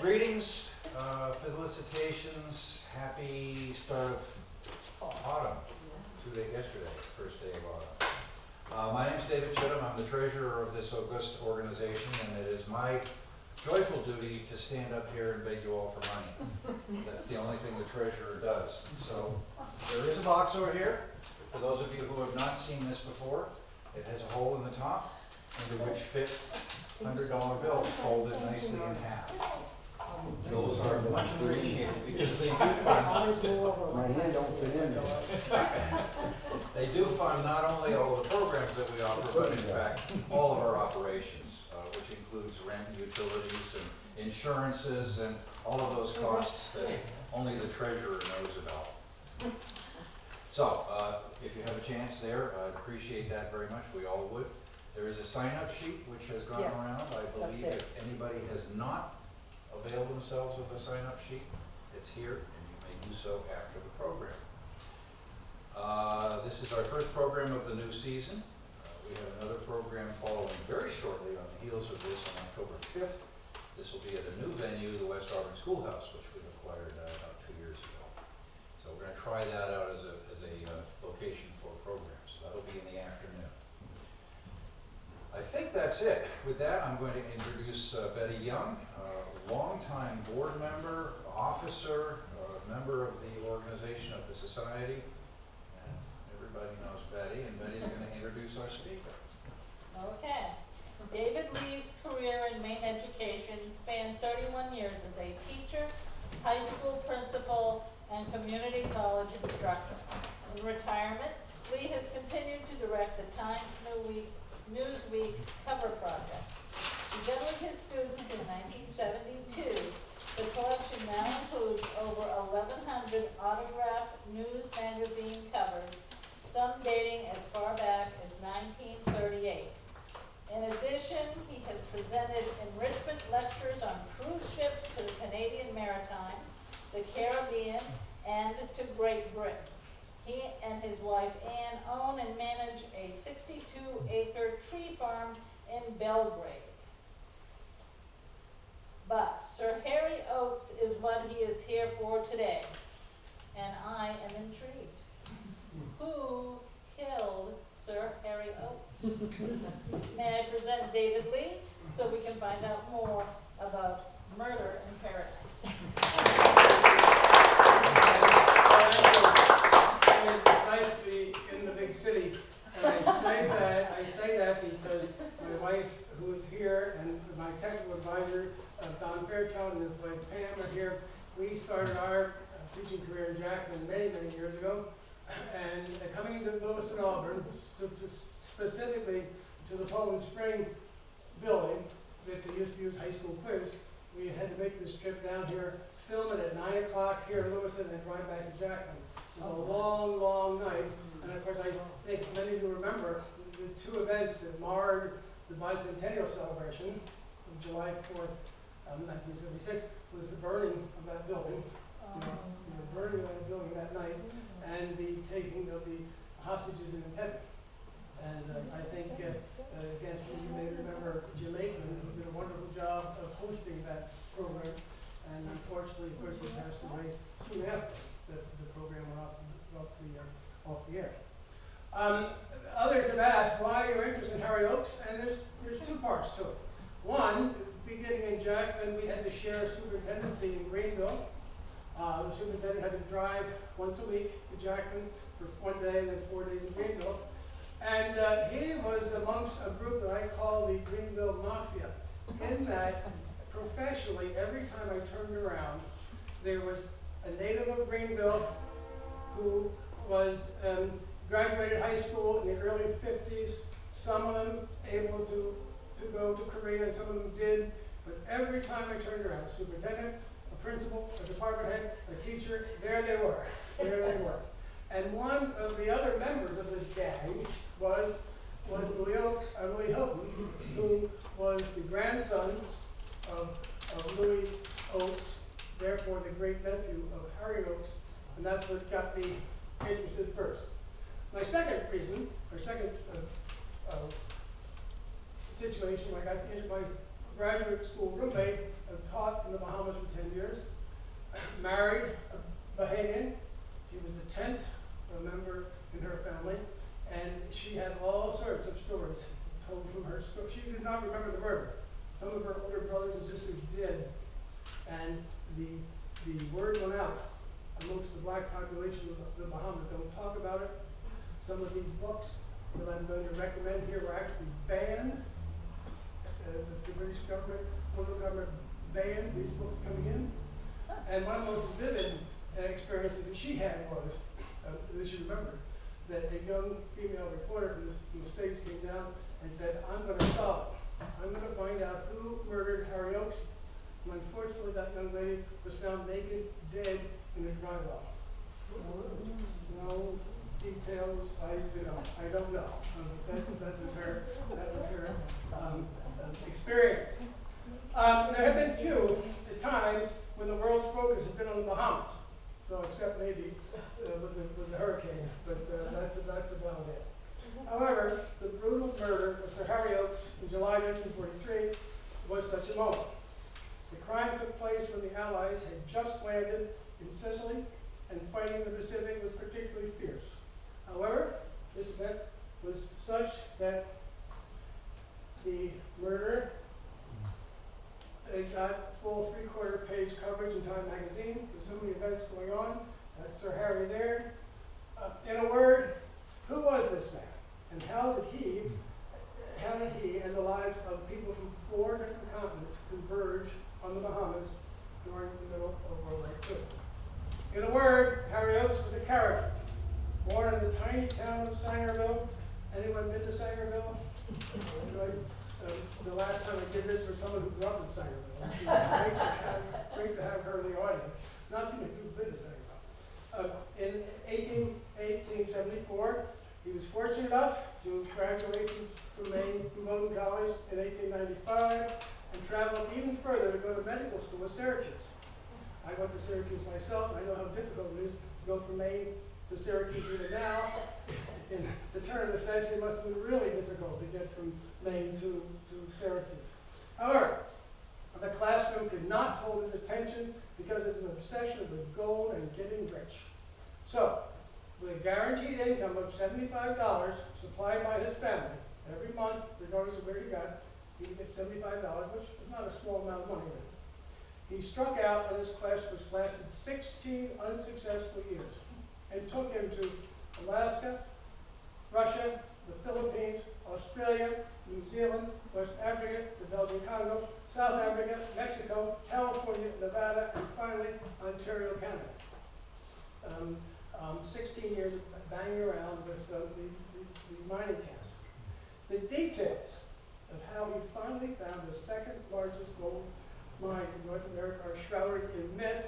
Greetings, felicitations, happy start of autumn. Yesterday, first day of autumn. My name's David Chittum. I'm the treasurer of this august organization, and it is my joyful duty to stand up here and beg you all for money. That's the only thing the treasurer does. So there is a box over here. For those of you who have not seen this before, it has a hole in the top under which fit $100 bills folded nicely in half. Those are much appreciated because they do fund. My hand don't fit in there. They do fund not only all of the programs that we offer, but in fact all of our operations, which includes rent, utilities, and insurances, and all of those costs that only the treasurer knows about. So, if you have a chance there, I'd appreciate that very much. We all would. There is a sign-up sheet which has gone around. I believe if anybody has not availed themselves of the sign-up sheet, it's here, and you may do so after the program. This is our first program of the new season. We have another program following very shortly on the heels of this on October 5th. This will be at a new venue, the West Auburn Schoolhouse, which we acquired about 2 years ago. So we're going to try that out as a location for a program. So that'll be in the afternoon. I think that's it. With that, I'm going to introduce Betty Young, longtime board member, officer, member of the organization of the society. And everybody knows Betty, and Betty's going to introduce our speaker. Okay. David Leigh's career in Maine education spanned 31 years as a teacher, high school principal, and community college instructor. In retirement, Leigh has continued to direct the Times Newsweek cover project. Begun with his students in 1972, the collection now includes over 1,100 autographed news magazine covers, some dating as far back as 1938. In addition, he has presented enrichment lectures on cruise ships to the Canadian Maritimes, the Caribbean, and to Great Britain. He and his wife Anne own and manage a 62-acre tree farm in Belgrade. But Sir Harry Oakes is what he is here for today, and I am intrigued. Who killed Sir Harry Oakes? May I present David Leigh so we can find out more about Murder in Paradise. It's nice to be in the big city, and I say that because my wife, who is here, and my technical advisor, Don Fairchild, and his wife Pam are here. We started our teaching career in Jackman many, many years ago, and coming to Lewiston, Auburn, specifically to the Poland Spring building that they used to use high school quiz, we had to make this trip down here, film it at 9 o'clock here in Lewiston, and drive back to Jackman. It was a long, long night, and of course I think many of you remember the two events that marred the bicentennial celebration of July 4th, 1976, was the burning of that building, the burning of that building that night, and the taking of the hostages in Entebbe. And I think, again, you may remember Jim Aikman, who did a wonderful job of hosting that program, and unfortunately, of course, he passed away soon after the program went off the air. Others have asked why you're interested in Harry Oakes, and there's two parts to it. One, beginning in Jackman, we had to share a superintendency in Greenville. The superintendent had to drive once a week to Jackman for 1 day and then 4 days in Greenville. And he was amongst a group that I call the Greenville Mafia, in that professionally, every time I turned around, there was a native of Greenville who was graduated high school in the early 50s, some of them able to go to Korea, and some of them did, but every time I turned around, a superintendent, a principal, a department head, a teacher, there they were, there they were. And one of the other members of this gang was Louis Houghton, who was the grandson of Louis Oakes, therefore the great nephew of Harry Oakes, and that's what got me interested first. My second reason, or second situation, I got to my graduate school roommate taught in the Bahamas And the word went out amongst the black population of the Bahamas. Don't talk about it. Some of these books that I'm going to recommend here were actually banned. The British government, federal government banned these books coming in. And one of the most vivid experiences that she had was, as you remember, that a young female reporter from the States came down and said, I'm going to solve it. I'm going to find out who murdered Harry Oakes. And unfortunately, that young lady was found naked, dead in a dry well. No details, I don't know. That was her experiences. There have been few times when the world's focus has been on the Bahamas. No, except maybe with the hurricane, but that's about it. However, the brutal murder of Sir Harry Oakes in July 1943 was such a moment. The crime took place when the Allies had just landed in Sicily, and fighting in the Pacific was particularly fierce. However, this event was such that the murder got full 3/4 page coverage in Time magazine. There's so many events going on. That's Sir Harry there. In a word, who was this man? And how did he and the lives of people from 4 different continents converge on the Bahamas during the middle of World War II? In a word, Harry Oakes was a character. Born in the tiny town of Sangerville. Anyone been to Sangerville? The last time I did this for someone who grew up in Sangerville. Great to have her in the audience. Not too many people been to Sangerville. In 1874, he was fortunate enough to graduate from Maine from Bowdoin College in 1895 and traveled even further to go to medical school at Syracuse. I went to Syracuse myself, and I know how difficult it is to go from Maine to Syracuse even now. In the turn of the century, it must have been really difficult to get from Maine to Syracuse. However, the classroom could not hold his attention because of his obsession with gold and getting rich. So, with a guaranteed income of $75 supplied by his family every month, regardless of where he got, he would get $75, which was not a small amount of money then. He struck out on his quest, which lasted 16 unsuccessful years, and took him to Alaska, Russia, the Philippines, Australia, New Zealand, West Africa, the Belgian Congo, South Africa, Mexico, California, Nevada, and finally Ontario, Canada. 16 years of banging around with these mining camps. The details of how he finally found the second largest gold mine in North America are shrouded in myth.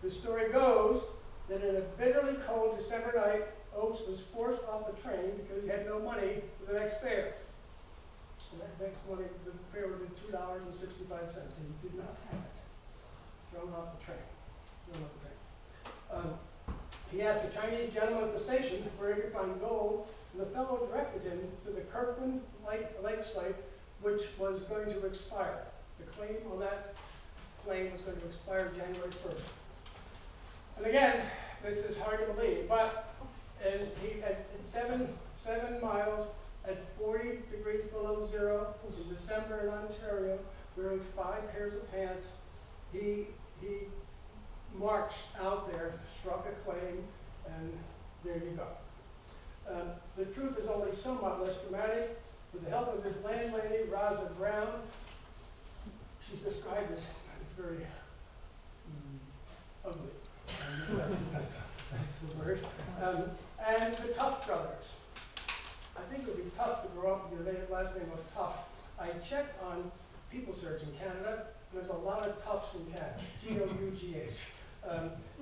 The story goes that in a bitterly cold December night, Oakes was forced off the train because he had no money for the next fare. And that next money, the fare would have been $2.65, and he did not have it. Thrown off the train. He asked a Chinese gentleman at the station where he could find gold, and the fellow directed him to the Kirkland Lake site, which was going to expire. The claim on that claim was going to expire January 1st. And again, this is hard to believe, but at 7 miles at 40 degrees below zero in December in Ontario, wearing 5 pairs of pants, he marched out there, struck a claim, and there you go. The truth is only somewhat less dramatic. With the help of his landlady, Rosa Brown, she's described as very ugly. That's the word. And the Tough brothers. I think it would be tough to grow up with your native last name of Tough. I checked on People Search in Canada, and there's a lot of Toughs in Canada. T-O-U-G-H.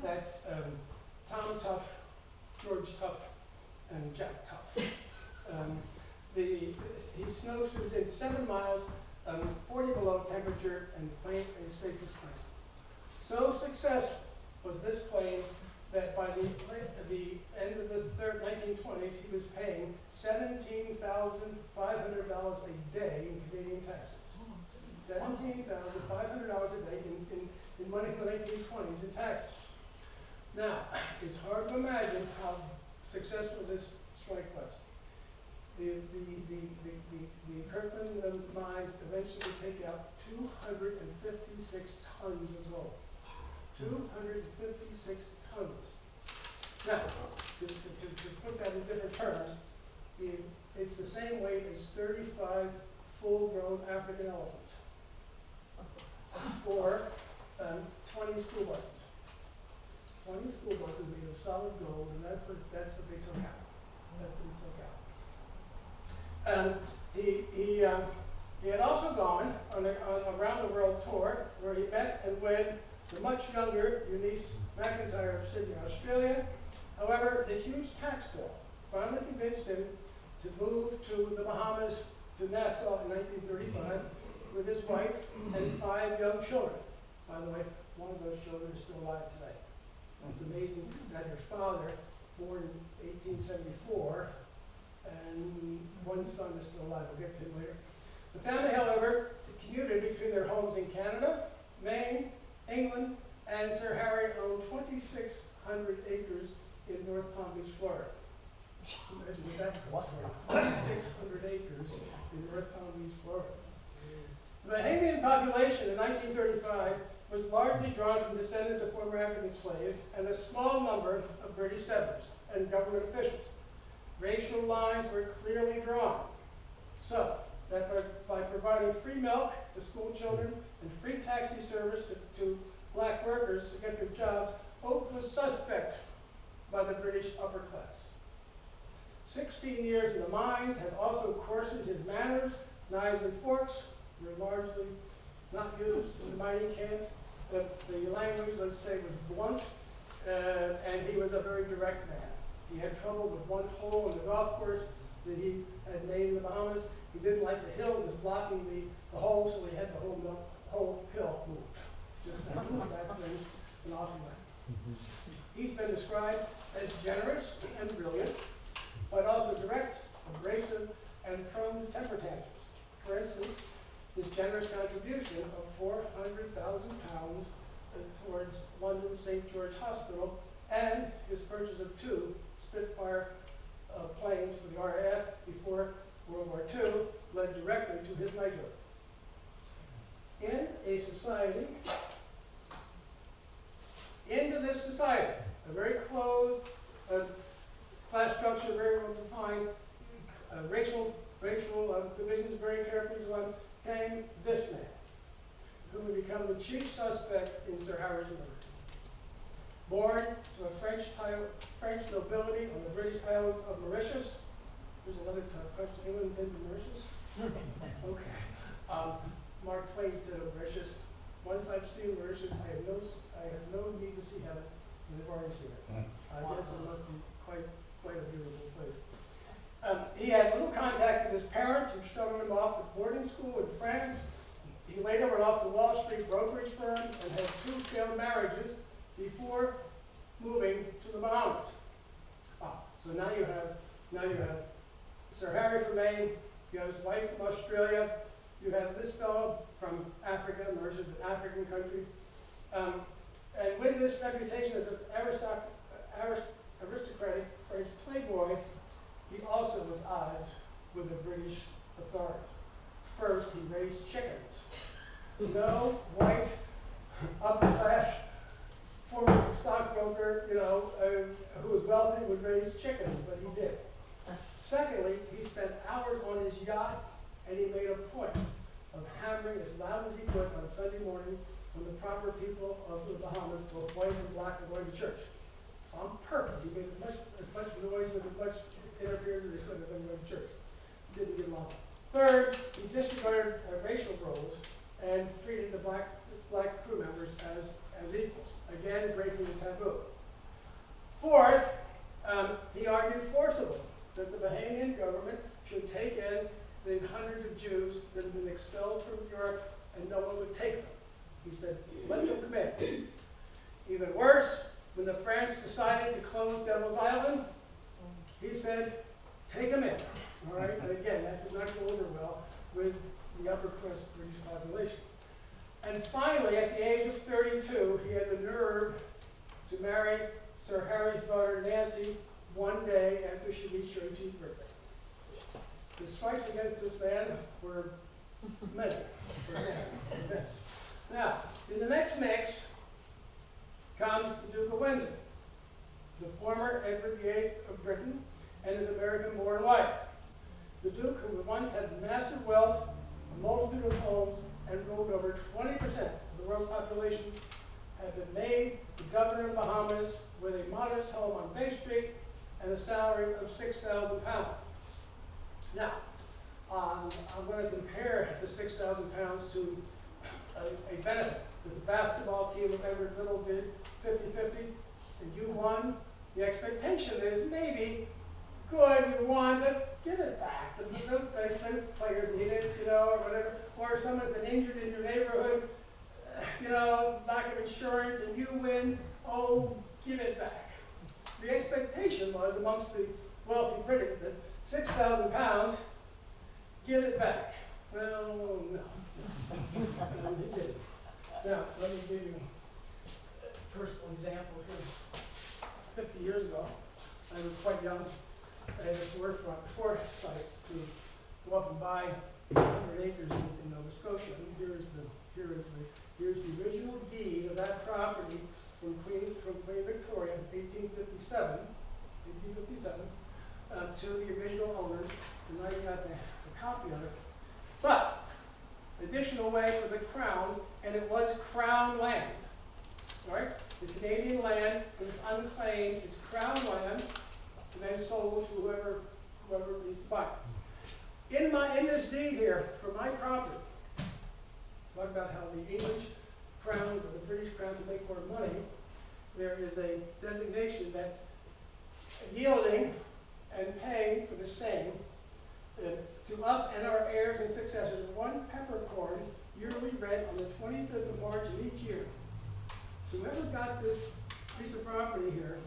That's Tom Tough, George Tough, and Jack Tough. He snowshoes in 7 miles, 40 below temperature, and claimed a safest claim. So successful was this claim that by the end of the 1920s, he was paying $17,500 a day in Canadian taxes. $17,500 a day in money in the 1920s in taxes. Now, it's hard to imagine how successful this strike was. The Kirkland mine eventually would take out 256 tons of gold. 256 tons. Now, to put that in different terms, it's the same weight as 35 full-grown African elephants, or 20 school buses. 20 school buses made of solid gold, and that's what they took out. That's what he took out. He had also gone on a round the world tour where he met and wed the much younger Eunice McIntyre of Sydney, Australia. However, the huge tax bill finally convinced him to move to the Bahamas, to Nassau in 1935 with his wife and 5 young children. By the way, one of those children is still alive today. It's amazing that his father, born in 1874, and one son is still alive. We'll get to him later. The family, however, commuted between their homes in Canada, Maine, England, and Sir Harry owned 2,600 acres in North Palm Beach, Florida. Imagine what that costs for 2,600 acres in North Palm Beach, Florida. The Bahamian population in 1935 was largely drawn from descendants of former African slaves and a small number of British settlers and government officials. Racial lines were clearly drawn. So, that by providing free milk to school children and free taxi service to black workers to get their jobs, Oak was suspect by the British upper class. 16 years in the mines had also coarsened his manners. Knives and forks were largely not used in the mining camps. The language, let's say, was blunt, and he was a very direct man. He had trouble with one hole in the golf course that he had made in the Bahamas. He didn't like the hill, it was blocking the hole, so he had the whole hill moved. Just that thing, and off he went. He's been described as generous and brilliant, but also direct, abrasive, and prone to temper tantrums. For instance, his generous contribution of £400,000 towards London St. George Hospital and his purchase of 2 Spitfire planes for the RAF before World War II led directly to his knighthood. In this society, a very closed class structure, very well defined, racial divisions very carefully drawn, came this man, who would become the chief suspect in Sir Harry's murder. Born to a French nobility on the British island of Mauritius. Here's another tough question. Anyone been to Mauritius? Okay. Mark Twain said of Mauritius, once I've seen Mauritius, I have no need to see heaven, and I've already seen it. I guess it must be quite a beautiful place. He had little contact with his parents, who shuttled him off to boarding school in France. He later went off to Wall Street brokerage firm and had 2 failed marriages before moving to the Bahamas. So now you have Sir Harry from Maine, you have his wife from Australia, you have this fellow from Africa, Mauritius is an African country. And with this reputation as an aristocratic French playboy, he also was odds with the British authorities. First, he raised chickens. No white, upper class, former stockbroker, who was wealthy would raise chickens, but he did. Secondly, he spent hours on his yacht, and he made a point of hammering as loud as he could on Sunday morning when the proper people of the Bahamas, both white and black, were going to church. On purpose, he made as much noise and as much interference as he could have been going to church. Didn't get along. Third, he disregarded racial roles and treated the black crew members as equals, again breaking the taboo. Fourth, he argued forcibly that the Bahamian government should take in the hundreds of Jews that had been expelled from Europe and no one would take them. He said, let them come in. Even worse, when the France decided to close Devil's Island, he said, take them in. All right, and again, that did not go over well with the upper crust British population. And finally, at the age of 32, he had the nerve to marry Sir Harry's daughter Nancy one day after she reached her 18th birthday. The strikes against this man were many. Now, In the next mix comes the Duke of Windsor, the former Edward VIII of Britain and his American-born wife. The Duke, who once had massive wealth, a multitude of homes, and ruled over 20% of the world's population, had been made the governor of the Bahamas with a modest home on Bay Street and a salary of £6,000. Now, I'm going to compare the £6,000 to a benefit that the basketball team of Everett Little did 50-50, and you won. The expectation is maybe, good, you won, but give it back. Those players need it, you know, or whatever. Or someone's been injured in your neighborhood, you know, lack of insurance, and you win, oh, give it back. The expectation was amongst the wealthy British that £6,000, give it back. Well, no. He didn't. Now, let me give you a personal example here. 50 years ago, I was quite young. I had a foresight to go up and buy 100 acres in Nova Scotia. And here's the original deed of that property from Queen Victoria, 1857, to the original owners, and I got the copy of it. But additional way for the crown, and it was crown land. All right, the Canadian land was unclaimed; it's crown land, and then sold to whoever needs to buy it. In this deed here, for my property, talk about how the English crown or the British crown to make more money. There is a designation that yielding and paying for the same to us and our heirs and successors, one peppercorn yearly rent on the 25th of March of each year. So whoever got this piece of property here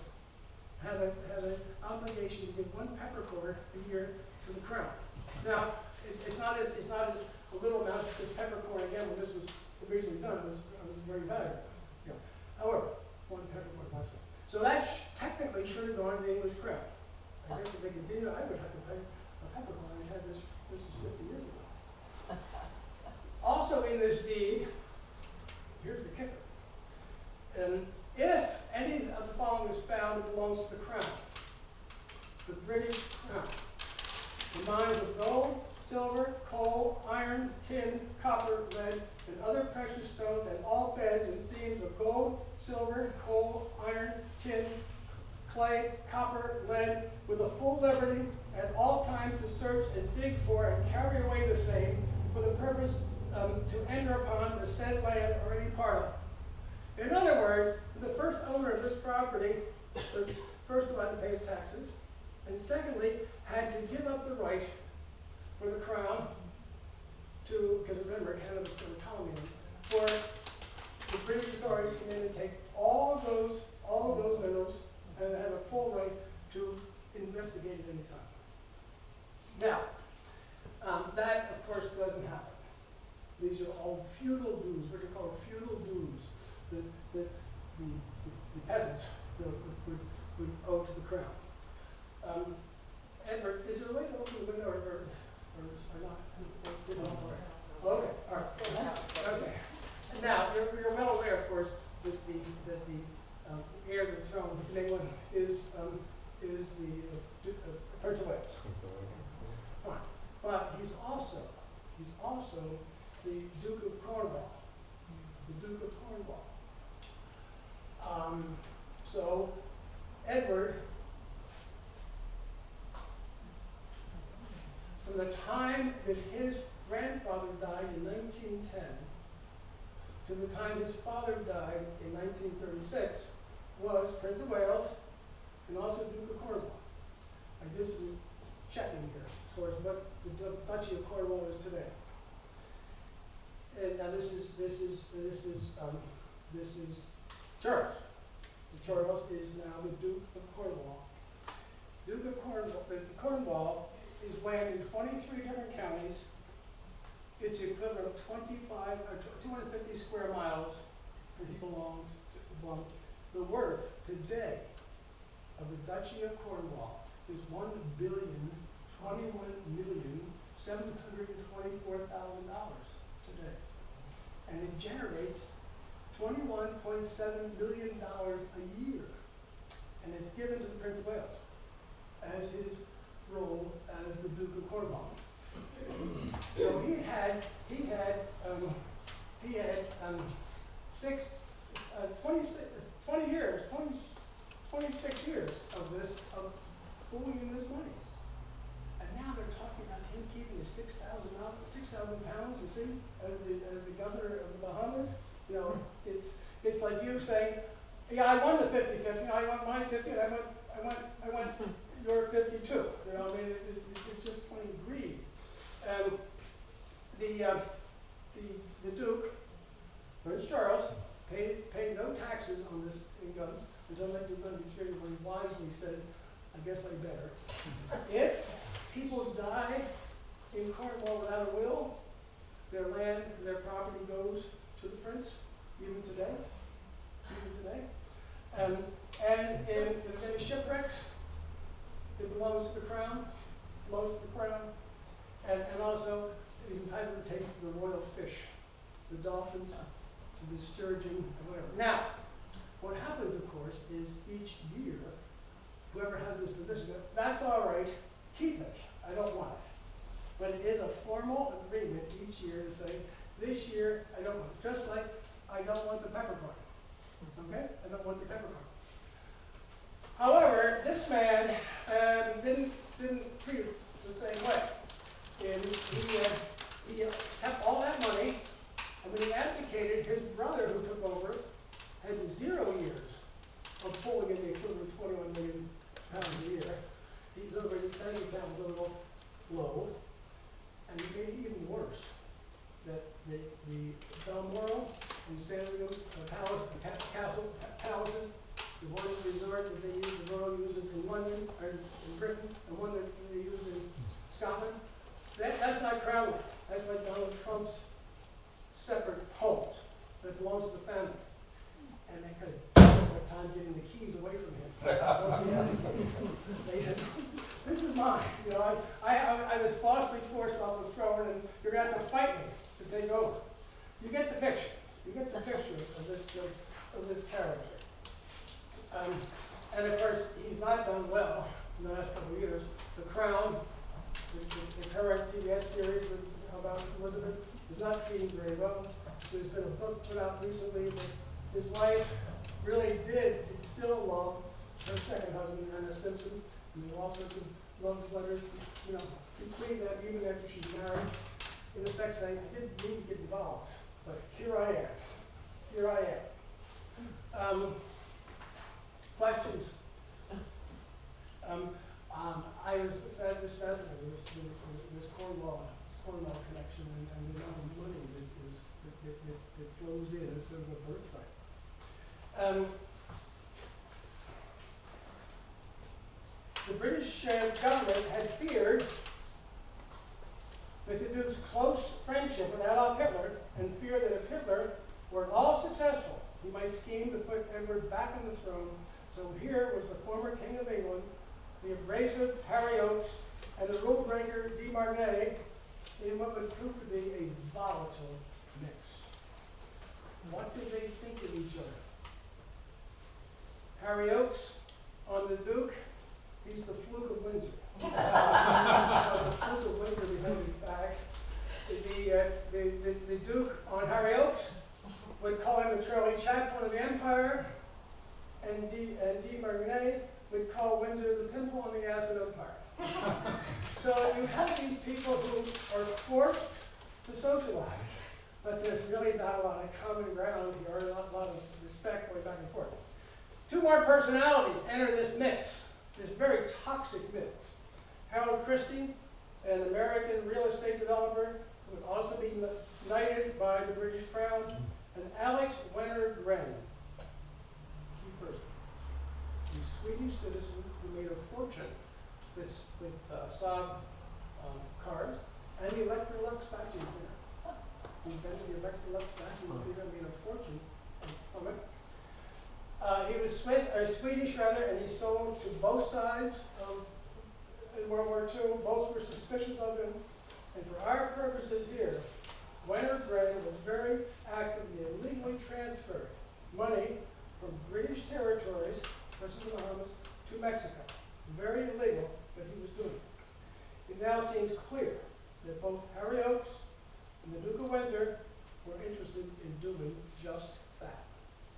had an obligation to give one peppercorn a year to the crown. Now, it's not as a little amount. This peppercorn, again, when this was originally done, was very valuable. Yeah. However, one peppercorn less. So that technically should have gone to the English crown. I guess if they continue, I would have to pay a peppercorn. I had this is 50 years ago. Also in this deed, here's the kicker. And if any of the following is found, it belongs to the crown. The British crown. The mines of gold, silver, coal, iron, tin, copper, lead, and other precious stones, and all beds and seams of gold, silver, coal, iron, tin, clay, copper, lead, with a full liberty at all times to search and dig for and carry away the same for the purpose to enter upon the said land or any part of it. In other words, the first owner of this property was first allowed to pay his taxes, and secondly, had to give up the right for the crown to, because remember, Canada's still a colony, for the British authorities to come in and take all of those minerals and have a full right to investigate at any time. Now, that of course doesn't happen. These are all feudal dues, what are called feudal dues, that the peasants would owe to the crown. Edward, is there a way to open the window or not? Okay, all right. Okay. And now, you're well aware, of course, that the heir to the throne in England is the Prince of Wales. Fine. But he's also the Duke of Cornwall. The Duke of Cornwall. So, Edward, from the time that his grandfather died in 1910 to the time his father died in 1936, was Prince of Wales and also Duke of Cornwall. I did some checking here as far as what the Duchy of Cornwall is today. And now this is Charles. Charles is now the Duke of Cornwall. Duke of Cornwall is land in 23 different counties. It's the equivalent of 250 square miles that he belongs to. Well, the worth today of the Duchy of Cornwall is $1,021,724,000 today. And it generates $21.7 million a year. And it's given to the Prince of Wales as his role as the Duke of Cornwall. So he had 26 years of pooling in this money. And now they're talking about him keeping his 6,000 pounds, you see, as the governor of the Bahamas. You know, it's like you saying, yeah, I won the 50-50, I want my 50, and I want your 52. You know, I mean, it's just plain greed. The Duke, Prince Charles, paid no taxes on this income until 1993, when he wisely said, I guess I better. If people die in Cornwall without a will, their land, their property goes to the prince, even today. And if any shipwrecks, it belongs to the crown, and also he's entitled to take the royal fish, the dolphins, the sturgeon, and whatever. Now, what happens, of course, is each year, whoever has this position, that's all right, keep it, I don't want it. But it is a formal agreement each year to say, this year I don't want it. Just like I don't want the peppercorn. Okay? I don't want the peppercorn. However, this man didn't treat it the same way. And he kept all that money, and when he abdicated, his brother who took over had 0 years of pulling in the equivalent of 21 million pounds a year. He's over his bank account was a little low, and it made it even worse. That the Balmoral and Sandringham palaces, the one resort that they use, the royal uses in London, or in Britain, and one that they use in Scotland, that's not crown land. That's like Donald Trump's separate homes that belongs to the family. And they could have time getting the keys away from him. They said, this is mine. You know, I was falsely forced off the throne, and you're going to have to fight me to take over. You get the picture. You get the picture of this character. And of course, he's not done well in the last couple of years. The Crown, the current PBS series about Elizabeth, is not treating very well. There's been a book put out recently that his wife really did still love her second husband, Anna Simpson, and there were all sorts of love letters, you know, between them, even after she's married. In effect, saying, I didn't need to get involved, but here I am. Here I am. Questions? I was fascinated with this Cornwall connection and the amount of money that flows in. It's sort of a birthright. The British government had feared with the Duke's close friendship with Adolf Hitler, and feared that if Hitler were at all successful, he might scheme to put Edward back on the throne. So here was the former King of England, the abrasive Harry Oakes, and the rule breaker de Marnay in what would prove to be a volatile mix. What did they think of each other? Harry Oakes on the Duke, he's the fluke of Windsor. The fluke of Windsor behind his back. The Duke on Harry Oakes would call him the Charlie Chaplin of the Empire, and de Marnay would call Windsor the pimple on the acid Empire. So you have these people who are forced to socialize, but there's really not a lot of common ground here, or not a lot of respect going back and forth. Two more personalities enter this mix, this very toxic mix. Harold Christie, an American real estate developer who would also be knighted by the British Crown, and Alex Wenner-Gren, key person, a Swedish citizen who made a fortune with Saab cars and the Electrolux vacuum cleaner. He invented the Electrolux vacuum cleaner and made a fortune from it. He was Swedish, and he sold to both sides of World War II. Both were suspicious of him. And for our purposes here, Wenner-Gren was very active. He illegally transferred Mexico. Very illegal, but he was doing it. It now seems clear that both Harry Oakes and the Duke of Windsor were interested in doing just that.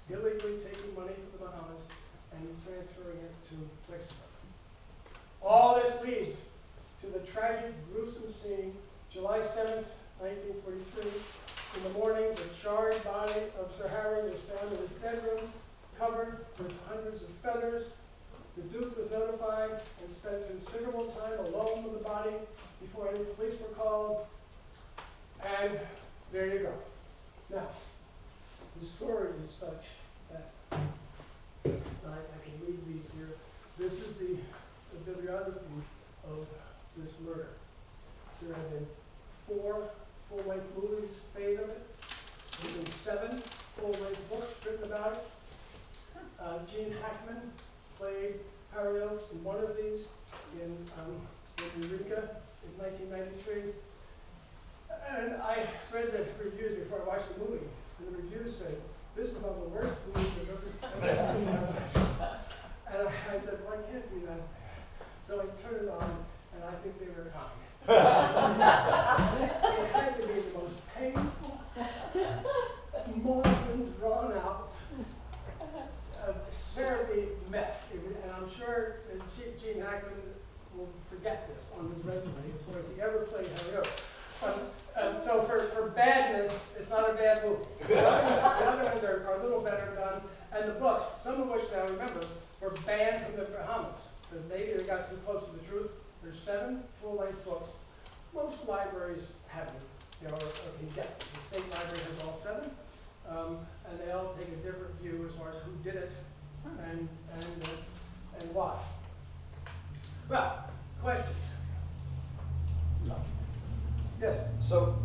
Illegally taking money from the Bahamas and transferring it to Mexico. All this leads to the tragic, gruesome scene, July 7th, 1943. In the morning, the charred body of Sir Harry was found in his bedroom, covered with hundreds of feathers. The Duke was notified and spent considerable time alone with the body before any police were called. And there you go. Now, the story is such that I can read these here. This is the bibliography of this murder. There have been 4 full-length movies made of it. There have been 7 full-length books written about it. Gene Hackman played Harry Oakes in one of these in Eureka in 1993. And I read the reviews before I watched the movie, and the reviews say, this is one of the worst movies I've ever seen. And I said, well, I can't do that. So I turned it on, and I think they were kind. It had to be the most painful, morbid, drawn out, absurdly mess. And I'm sure that Gene Hackman will forget this on his resume as far as he ever played Harry Oakes. So for badness, it's not a bad movie. The other ones are a little better done. And the books, some of which now remember, were banned from the Bahamas. Because maybe they got too close to the truth. There's 7 full-length books. Most libraries have them, or can get them. The state library has all 7. And they all take a different view as far as who did it and why. Well, questions? No. Yes? So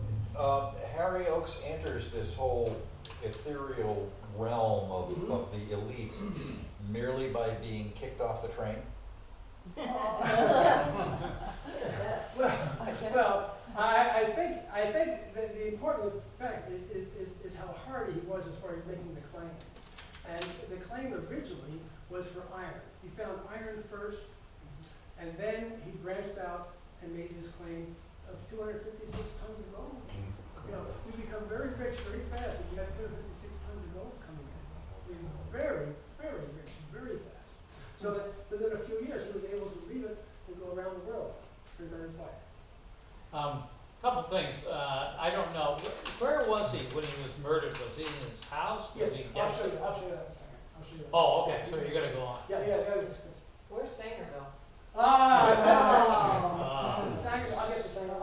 Harry Oakes enters this whole ethereal realm of the elites merely by being kicked off the train? Well, I think that the important fact is how hardy he was as far as making the claim. And the claim originally was for iron. He found iron first, and then he branched out and made his claim of 256 tons of gold. You know, you become very rich very fast if you have 256 tons of gold coming in. You're very, very rich, very fast. So that within a few years, he was able to leave it and go around the world for very quiet. Couple things. I don't know. Where was he when he was murdered? Was he in his house? Yes, Was he I'll show you that in a second. I'll show you that. Oh, okay. So you're gonna go on. Yeah, yes. Where's Sangerville? No. Sanger, I'll get to Sanger.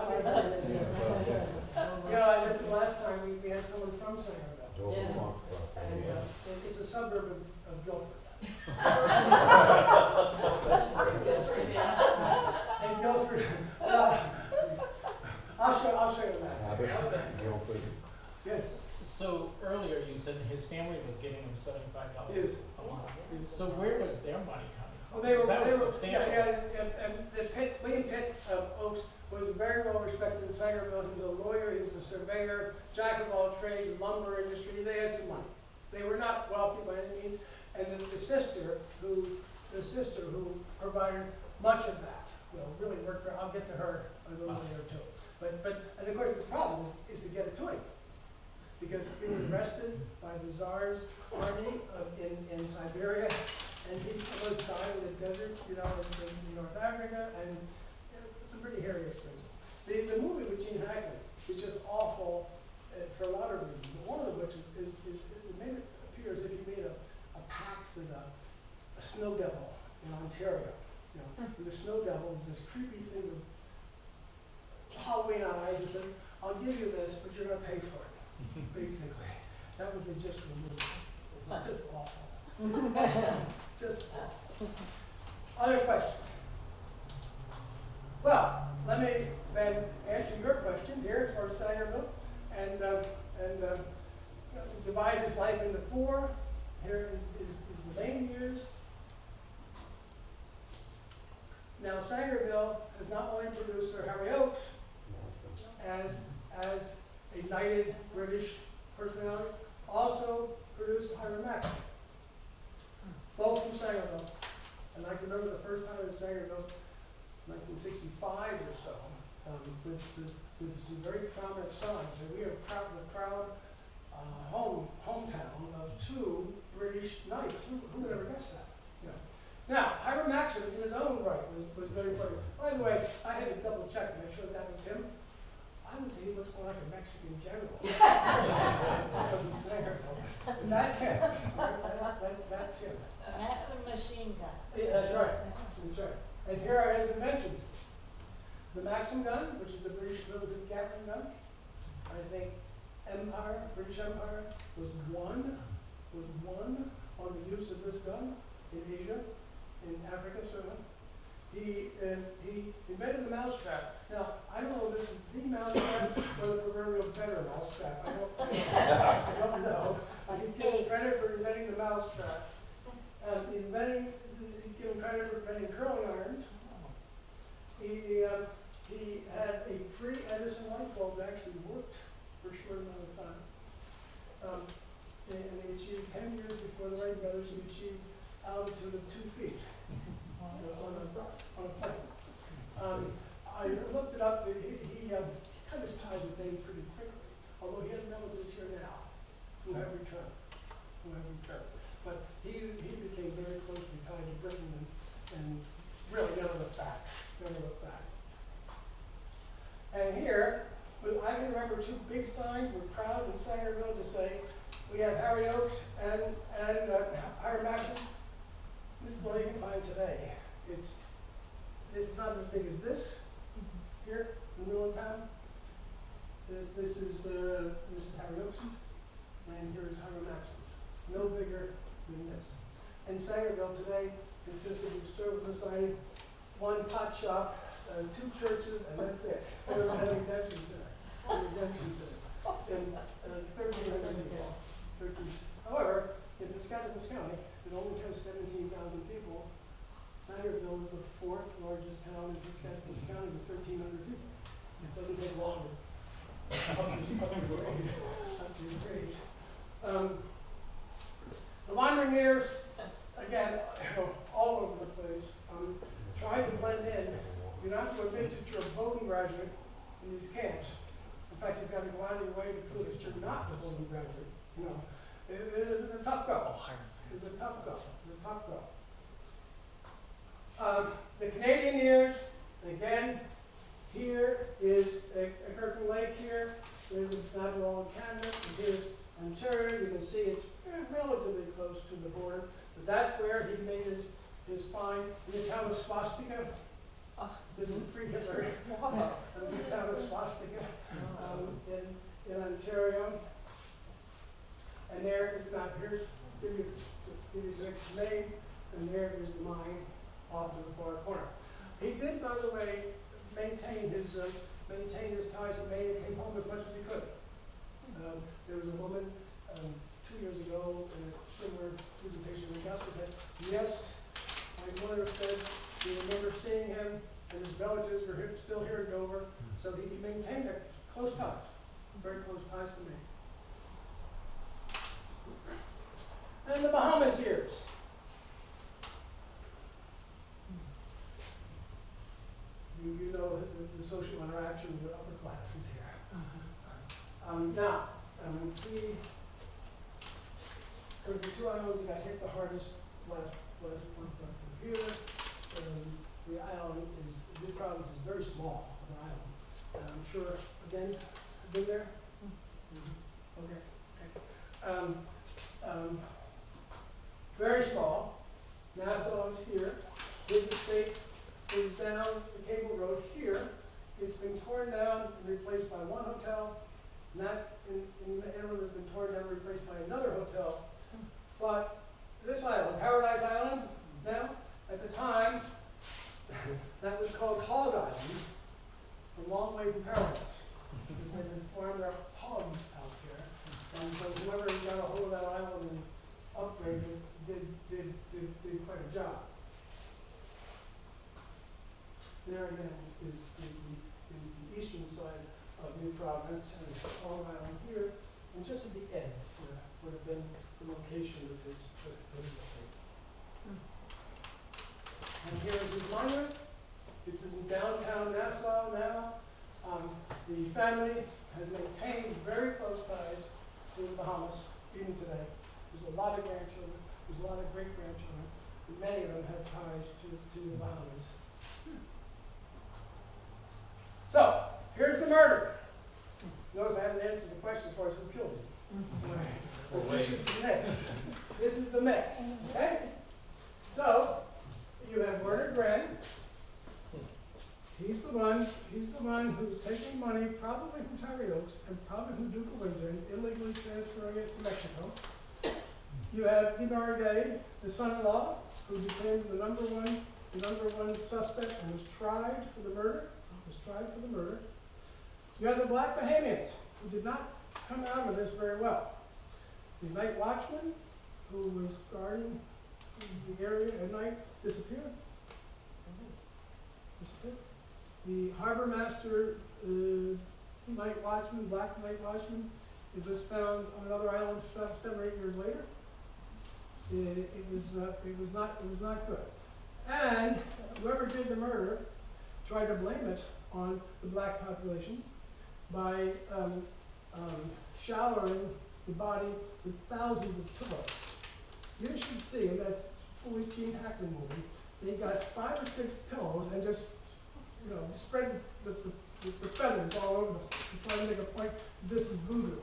Yeah, the last time we had someone from Sangerville. Yeah. And it's a suburb of Guilford. And Guilford, I'll show you that. Yes. So earlier you said his family was giving him $75 Yes. a month. So where was their money coming from? Well, That was substantial. And William Pitt Oakes was very well respected in Sangerville. He was a lawyer, he was a surveyor, jack of all trades, lumber industry. They had some money. They were not wealthy by any means. And the sister who provided much of that, really worked for. I'll get to her a little later too. And of course the problem is to get it to him, because he was arrested by the Tsar's army in Siberia, and he was dying in the desert, in North Africa, and it's a pretty hairy experience. The movie with Gene Hackman is just awful for a lot of reasons. But one of which is it made it appear as if he made a pact with a snow devil in Ontario. And the snow devil is this creepy thing with Halloween eyes, and said, "I'll give you this, but you're going to pay for it." Basically, that was the gist of the movie. It's just awful. Just awful. Other questions? Well, let me then answer your question here as far as Sangerville, and divide his life into 4. Here is the Maine years. Now, Sangerville has not only produced Sir Harry Oakes as a knighted British personality, also produced Hiram Maxim, both from Sangerville. And I can remember the with some very prominent signs. And we are the proud hometown of two British knights. Who would ever guess that? You know. Now, Hiram Maxim, in his own right, was very important. By the way, I had to double check to make sure that was him. I would say he looks more like a Mexican general. That's him. That's him. Maxim machine gun. Yeah, that's right. That's right. And here are his inventions. The Maxim gun, which is the British military Gatling gun. I think British Empire was won on the use of this gun in Asia, in Africa certainly. He invented the mousetrap. Now, I don't know if this is the mousetrap or the proverbial better mousetrap. I don't know. He's given credit for inventing the mousetrap. He's given credit for inventing curling irons. He had a pre-Edison light bulb that actually worked for a short amount of time. And he achieved 10 years before the Wright brothers, he achieved altitude of 2 feet on a plane. I looked it up. He cut his ties with Maine pretty quickly, although he has relatives here now who have returned. But he became very closely tied to Britain and really never looked back. And here, I can remember 2 big signs. We're proud in Sangerville to say we have Harry Oakes and Hiram Maxim. This is what you can find today. It's not as big as this here in the middle of town. This is Harry Oakes, and here is Hiram Maxim's. No bigger than this. And Sangerville today consists of a historical society, 1 pot shop, 2 churches, and that's it. Or a redemption center. And 1,300 people. However, in Piscataquis County, it only has 17,000 people. Sangerville is the 4th largest town in Piscataquis County with 1,300 people. It doesn't take long to upgrade. The wandering years, again, all over the place, trying to blend in. You're not going to admit that you're a Bowdoin graduate in these camps. In fact, you've got to go out of your way to prove that you're not a Bowdoin graduate. You know, it was a tough go. It was a tough go. The Canadian years, again, here is a Kirkland Lake here. There's Navarone, Canada, and here's Ontario. You can see it's relatively close to the border, but that's where he made his find in the town of Swastika. This is pre-Hitler. The town of Swastika in Ontario. And there is here's Maine, and there is the mine off to the far corner. He did, by the way, maintain his ties to Maine and came home as much as he could. There was a woman 2 years ago in a similar presentation in Augusta said, yes, my mother said she remembered seeing him and his relatives were still here in Dover. So he maintained close ties, very close ties to Maine. And the Bahamas years. You know the social interaction with the upper classes here. Now, see, the 2 islands that got hit the hardest last month here. The island the province is very small, an island. And I'm sure, again, been there? Okay. Very small. Nassau is here. His estate is down the cable road here. It's been torn down and replaced by 1 hotel. And that in the interim has been torn down and replaced by another hotel. But this island, Paradise Island, now, at the time, that was called Hog Island, a long way from paradise. Because they've been farming their hogs out there. And so whoever got a hold of that island and upgraded it did quite a job. There again is the eastern side of New Providence, and it's Long Island here, and just at the end would have been the location of his estate. And here is his monument. This is in downtown Nassau now. The family has maintained very close ties to the Bahamas even today. There's a lot of grandchildren, there's a lot of great-grandchildren, and many of them have ties to the Bahamas. So, here's the murder. Notice I haven't answered the question as far as who killed him. But this is the mix. This is the mix, okay? So, you have Werner Grant. He's the one who's taking money probably from Harry Oaks and probably from Duke of Windsor and illegally transferring it to Mexico. You have Leigh, the son-in-law, who became the number one suspect and was tried for the murder. You have the Black Bahamians, who did not come out of this very well. The night watchman, who was guarding the area at night, disappeared. The harbor master, night watchman, black night watchman, it was found on another island 7 or 8 years later. It was not good. And whoever did the murder tried to blame it on the black population by showering the body with thousands of pillows. You should see, and that's fully Gene Hackman movie, they got 5 or 6 pillows and just, spread the feathers all over them to try to make a point, this is voodoo.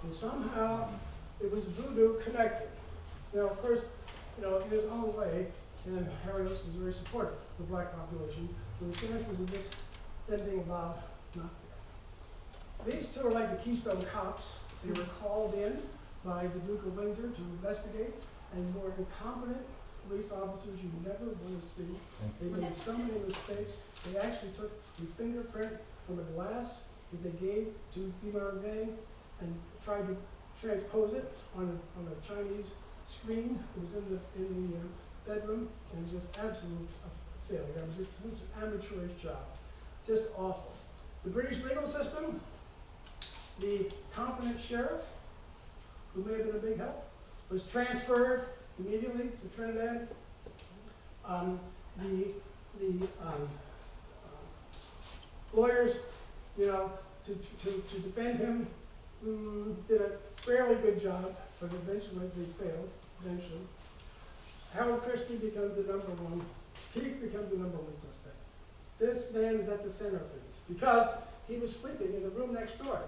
And somehow it was voodoo connected. Now, of course, in his own way, and Harry Oaks was very supportive of the black population, so the chances of this then being involved, not there. These two are like the Keystone Cops. They were called in by the Duke of Windsor to investigate, and more incompetent police officers you never want to see. They made so many mistakes. They actually took the fingerprint from a glass that they gave to Davis-Wagg and tried to transpose it on a Chinese screen. It was in the bedroom, and it was just absolute failure. It was just an amateurish job. Just awful. The British legal system, the competent sheriff, who may have been a big help, was transferred immediately to Trinidad. The lawyers, to defend him, did a fairly good job, but eventually they failed. Harold Christie becomes the number one. He becomes the number one suspect. This man is at the center of things because he was sleeping in the room next door.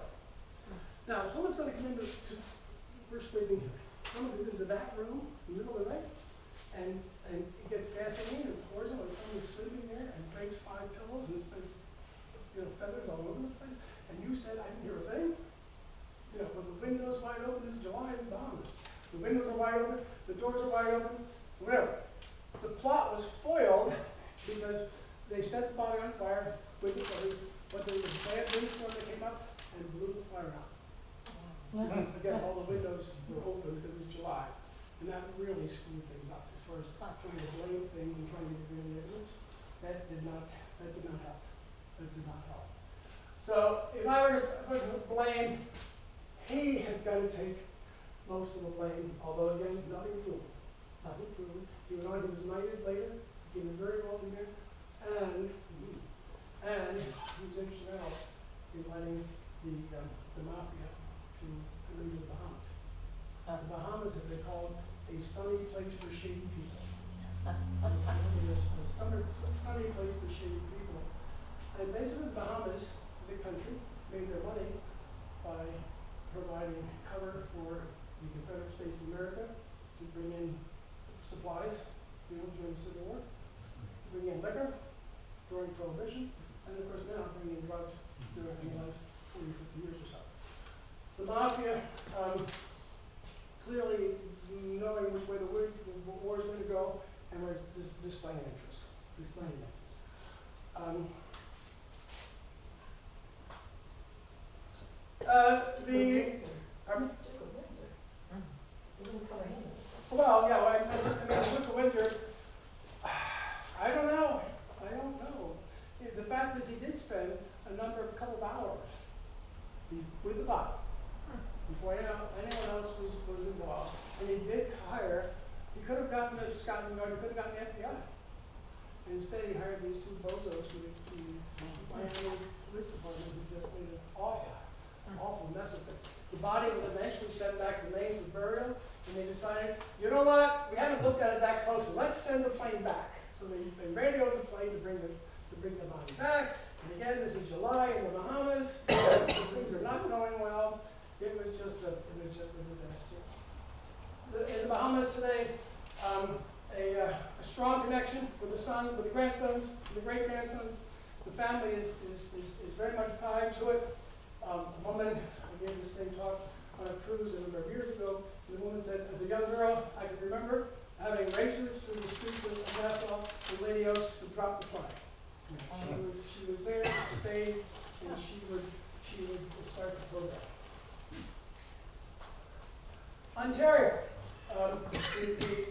Now, if someone's going to come into, we're sleeping here. Someone comes into that room in the middle of the night and it gets gasoline and pours it when someone's sleeping there and breaks 5 pillows and spends feathers all over the place. And you said, I didn't hear a thing? With the windows wide open, this is July in the Bahamas. The windows are wide open, the doors are wide open, whatever. The plot was foiled because they set the body on fire with the feathers, but there was a bad windstorm that came up and blew the fire out. Again, all the windows were open because it's July, and that really screwed things up as far as trying to blame things and trying to get rid of the evidence. That did not help. That did not help. So if I were to put the blame, he has got to take most of the blame, although again, nothing proven. Nothing proven. He was knighted later, became a very wealthy man, and he was instrumental in letting the mafia to come into the Bahamas. The Bahamas have been called a sunny place for shady people. A sunny place for shady people. And basically the Bahamas as a country made their money by providing cover for the Confederate States of America to bring in supplies, during the Civil War, bring in liquor during Prohibition, and of course now bringing in drugs during the last 40, 50 years or so. The mafia, clearly knowing which way the war is going to go, and we're displaying interest. Pardon? Duke of Windsor. You didn't cover him as a suspect. Well, yeah, I mean, Duke of Windsor, I don't know. The fact is he did spend a couple of hours with the body before anyone else was involved. And he did hire, he could have gotten the Scotland Yard, he could have gotten the FBI. And instead he hired these 2 bozos to Miami police department who just made an awful mess of it. The body was eventually sent back to Maine for burial, and they decided, you know what, we haven't looked at it that closely, let's send the plane back. So they radioed the plane to bring the body back. And again, this is July in the Bahamas. Things are not going well. It was just a disaster. In the Bahamas today, a strong connection with the son, with the grandsons, with the great grandsons. The family is very much tied to it. A woman, I gave this same talk on a cruise a number of years ago. And the woman said, as a young girl, I can remember having races through the streets of Nassau with Lady Oaks to drop the flag. She was there, stayed, and she would start to go back. Ontario,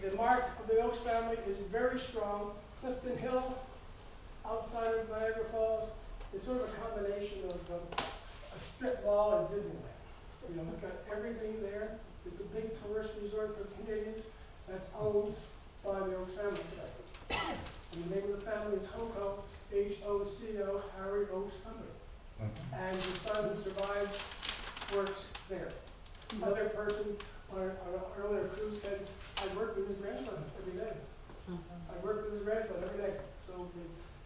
the mark of the Oaks family is very strong. Clifton Hill, outside of Niagara Falls, is sort of a combination of a strip mall and Disneyland. You know, it's got everything there. It's a big tourist resort for Canadians that's owned by the Oaks family today. And the name of the family is Hoco, H-O-C-O, Harry Oaks Company. And the son who survives works there. Another person on an earlier cruise said, I work with his grandson every day. I work with his grandson every day. So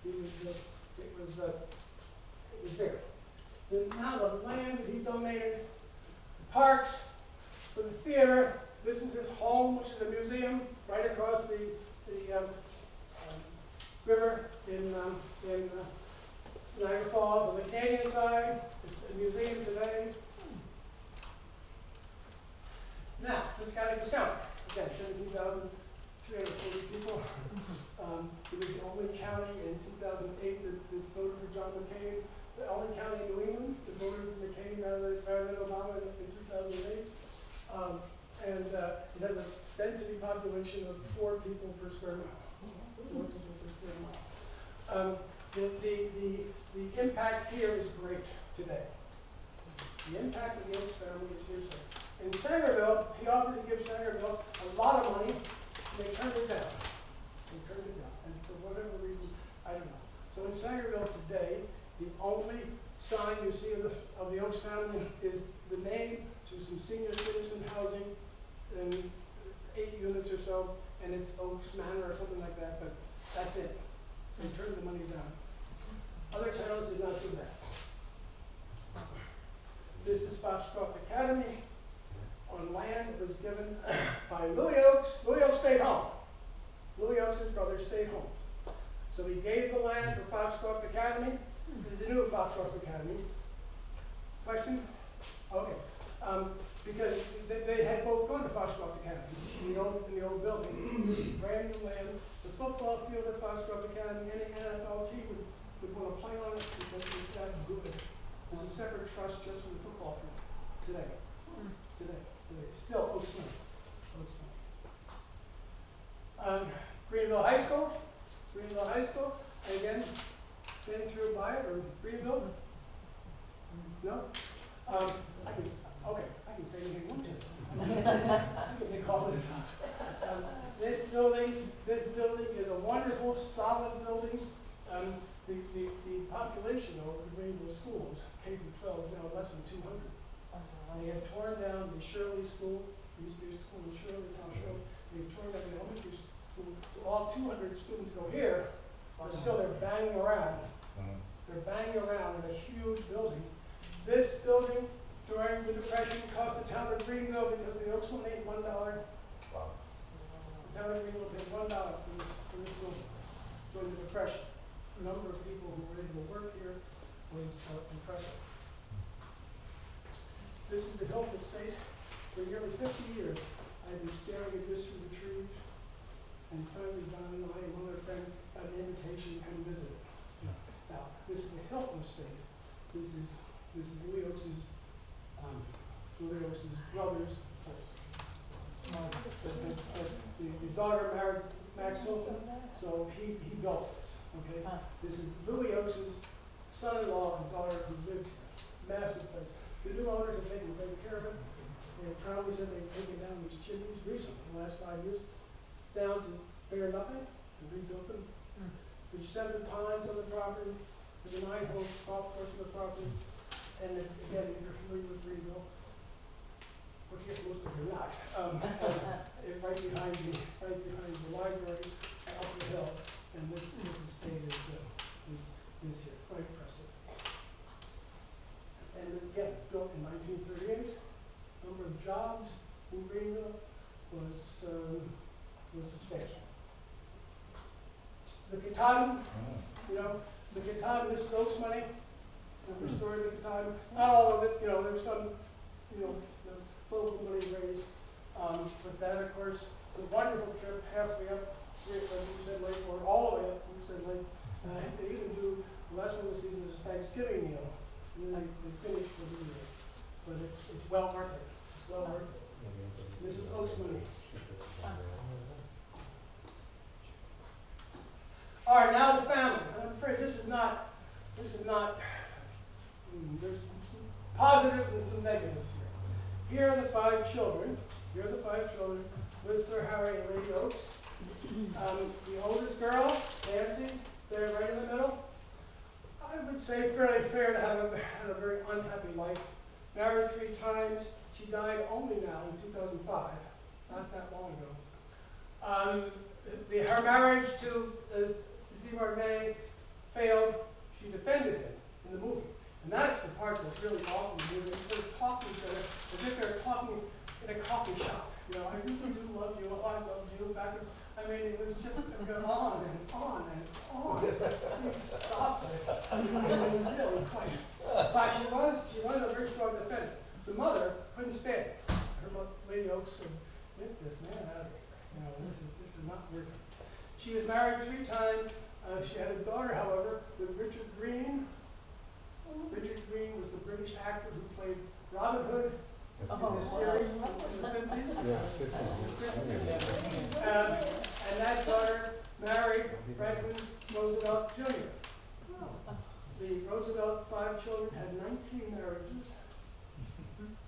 it was there. Now the land that he donated, the parks, for the theater, this is his home, which is a museum right across the river in Niagara Falls. On the Canadian side, it's a museum today. Now, this county was counted. Again, 17,340 people. It was the only county in 2008 that voted for John McCain. The only county in New England that voted for McCain rather than Obama in 2008. And it has a density population of 4 people per square mile. 4 people per square mile. The impact here is great today. The impact of the Oaks family is here today. In Sangerville, he offered to give Sangerville a lot of money, and they turned it down. They turned it down, and for whatever reason, I don't know. So in Sangerville today, the only sign you see of the Oaks family is the name to some senior citizen housing, and 8 units or so, and it's Oaks Manor or something like that, but that's it. They turned the money down. Other towns did not do that. This is Foxcroft Academy on land that was given by Louis Oaks. Louis Oaks stayed home. Louis Oaks' brother stayed home. So he gave the land for Foxcroft Academy, the new Foxcroft Academy. Question? Okay. Because they had both gone to Foxcroft Academy in the old building. This is brand new land. The football field at Foxcroft Academy, any NFL team would want to play on it because it's that good. There's a separate trust just for the football field today. Today. Still Oaks money. Oaks money. Greenville High School. Greenville High School. Again, been through by it or Greenville? No? I can say anything I want to. They call this this building is a wonderful, solid building. The population of the Greenville schools, K through 12, is now less than 200. They have torn down the Shirley School. There used to be a school in Shirley, now Shirley. They've torn down the elementary school. So all 200 students go here, but still they're banging around. They're banging around in a huge building. This building, during the Depression, cost the town of Greenville, because the Oaks one paid $1. Wow. The town of Greenville paid $1 for this building during the Depression. The number of people who were able to work here was impressive. This is the Hilton Estate. For nearly 50 years, I've been staring at this through the trees, and finally Don and I and one other friend got an invitation to come visit it. Now, this is the Hilton Estate. This is Louis Oaks' brother's place. The daughter married Max Hilton, so he built this. Okay, this is Louis Oaks' son-in-law and daughter who lived here. Massive place. The new owners have taken great care of it. They proudly said they've taken down these chimneys recently, in the last 5 years, down to bare nothing and rebuilt them. There's 7 pines on the property. There's a 9-hole golf course on the property, and again, if you're familiar with Greenville, which yes, most of you are not, right behind the library, up the hill, and this estate is here, quite impressive. And again, built in 1938, number of jobs in Greenville was substantial. The Katahdin, the Katahdin, this is Oaks money, and restored the Katahdin. Not all of it, there's some, the local money raised. But that, of course, was a wonderful trip, halfway up, like you said, Leigh, or all the way up, you said, Leigh. They even do, the last one of the season is a Thanksgiving meal, and then they finish for the year. But it's well worth it. It's well worth it. This is Oaks money. All right, now the family. I'm afraid this is not, there's positives and some negatives here. Here are the 5 children. With Sir Harry and Lady Oaks. The oldest girl, Nancy, there right in the middle. I would say fairly fair to have had a very unhappy life. Married 3 times. She died only now in 2005, not that long ago. Her marriage to Davis-Wagg failed. She defended him in the movie. And that's the part that's really awful. They sort of talk to each other as if they're talking in a coffee shop. I really do love you. Oh, I love you. It was just going on and on and on. Please stop this. It was really quite. But she was a very strong defender. The mother couldn't stand it. Her mother, Lady Oaks, said, "Get this man out of here. This is not working." She was married 3 times. She had a daughter, however, with Richard Green. Richard Green was the British actor who played Robin Hood in the series in the 50s. And that daughter married Franklin Roosevelt Jr. The Roosevelt 5 children had 19 marriages,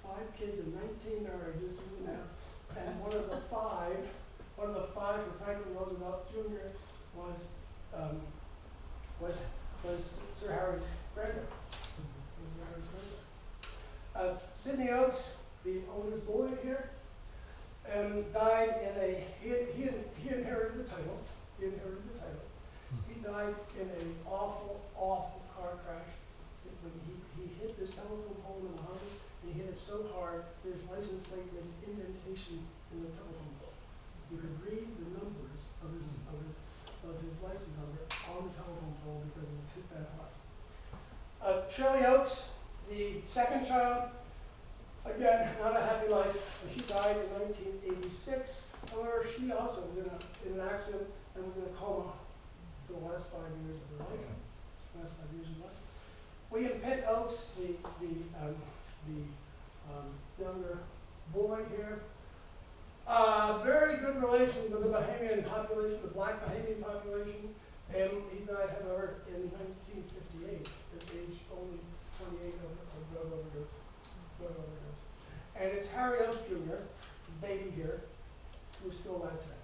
5 kids and 19 marriages. And one of the five for Franklin Roosevelt Jr. was Sir Harry's granddaughter. Sidney Oaks, the oldest boy here, died in he inherited the title. He died in an awful car crash. When he hit this telephone pole in the house, and he hit it so hard, his license plate made an indentation in the telephone pole. You could read the numbers of his license number on the telephone pole because it hit that hard. Shirley Oaks, the 2nd child, again, not a happy life. She died in 1986. However, she also was in an accident and was in a coma for the last 5 years of her life. William Pitt Oaks, the younger boy here. Very good relation with the Bahamian population, the black Bahamian population. And he died, however, in 1958 at age only 28 of drug overdose. And it's Harry Oaks Jr., the baby here, who's still alive today.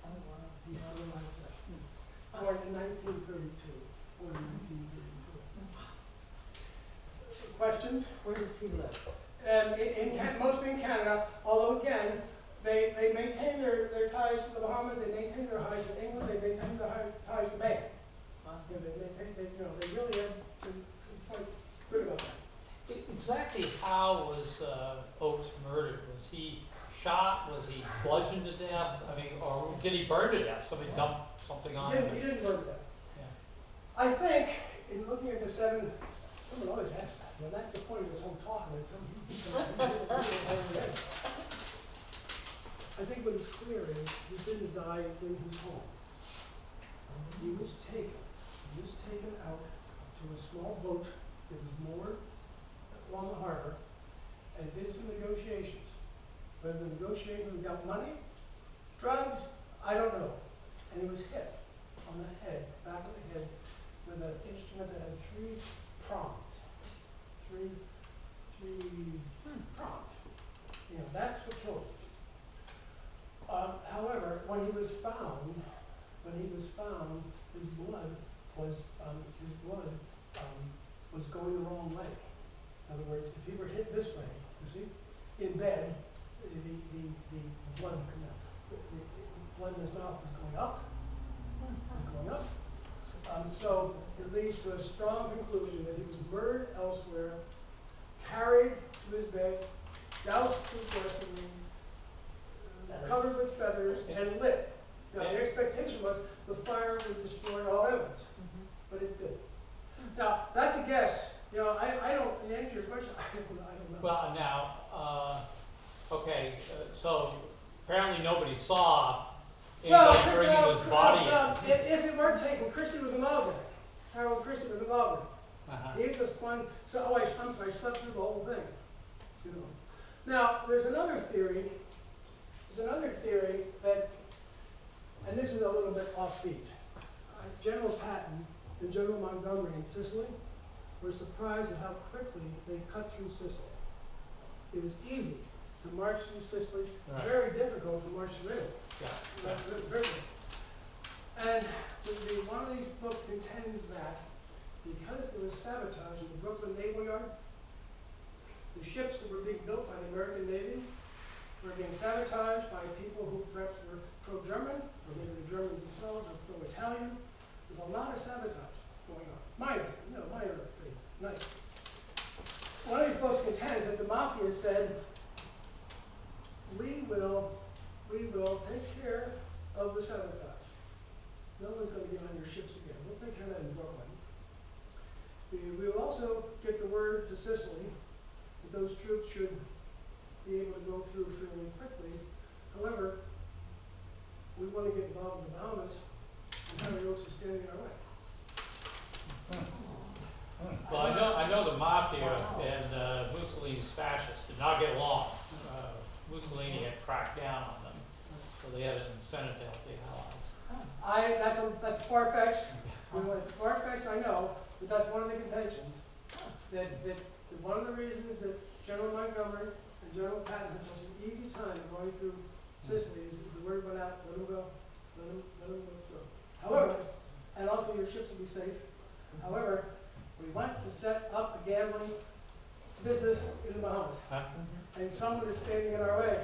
Oh, wow. He's still alive today. Born in 1932. Questions? Where does he live? Mostly in Canada, although again, they maintain their ties to the Bahamas, they maintain their ties to England, they maintain their ties to Maine. Wow. They really have been quite good about that. Exactly how was Oaks murdered? Was he shot? Was he bludgeoned to death? Or did he burn to death? Somebody dumped something on him? He didn't burn to death. Yeah. I think, in looking at the 7, someone always asks that. That's the point of this whole talk. I think what is clear is he didn't die in his home. He was taken out to a small boat that was moored along the harbor and did some negotiations. Whether the negotiations got money, drugs, I don't know. And he was hit on the head, back of the head, with an instrument that had 3 prongs. 3 prongs. That's what killed him. However, when he was found, his blood was going the wrong way. In other words, if he were hit this way, you see, in bed, the blood, the blood in his mouth was going up, so it leads to a strong conclusion that he was murdered elsewhere, carried to his bed, doused with gasoline, covered with feathers, and lit. Now, the expectation was the fire would destroy all evidence, but it didn't. Now, that's a guess. You know, I don't, to answer your question, I don't know. Well, now, okay, so apparently nobody saw anybody bringing his body in. If it weren't taken, Christie was involved in it. Harold Christie was involved in it. He's the one, so, oh, I'm sorry, I slept through the whole thing. You know. Now, there's another theory that, and this is a little bit offbeat. General Patton and General Montgomery in Sicily were surprised at how quickly they cut through Sicily. It was easy to march through Sicily, very difficult to march through it. Yeah. Very difficult. And one of these books contends that because there was sabotage in the Brooklyn Naval Yard, the ships that were being built by the American Navy were being sabotaged by people who perhaps were pro-German, or maybe the Germans themselves, or pro-Italian. There's a lot of sabotage going on. Minor things, nice. One of these books contends that the mafia said, we will take care of the sabotage. No one's going to get on your ships again. We'll take care of that in Brooklyn. We will also get the word to Sicily that those troops should be able to go through fairly quickly. However, we want to get involved in the Bahamas, and Henry Oaks is standing in our way. Well, I know the mafia and Mussolini's fascists did not get along. Mussolini had cracked down on them, so they had an incentive to help the Allies. That's far-fetched. You know, it's far-fetched, I know, but that's one of the contentions. That one of the reasons that General Montgomery and General Patton had such an easy time going through Sicily is the word went out, let them go through. However, and also your ships will be safe. However, we want to set up a gambling business in the Bahamas. And someone is standing in our way.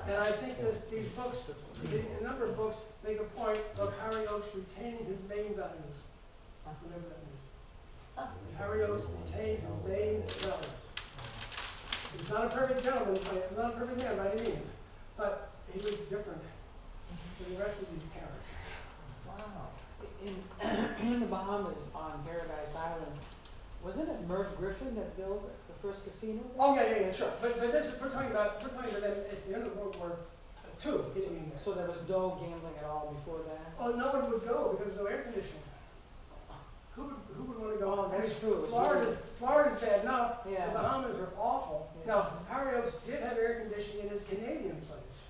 And I think that these books, a number of books, make a point of Harry Oaks retaining his Maine values. Whatever that means. Harry Oaks retained his Maine values. He's not a perfect gentleman, not a perfect man by any means, but he was different than the rest of these characters. Wow. In the Bahamas on Paradise Island, wasn't it Merv Griffin that built the first casino there? Oh yeah, sure. But this we're talking about them at the end of World War II getting in there. So there was no gambling at all before that? Oh, no one would go because there was no air conditioning. Who would want to go? Oh, that's true. Florida's bad enough. Yeah. The Bahamas are awful. Yeah. Now, Harry Oaks did have air conditioning in his Canadian place.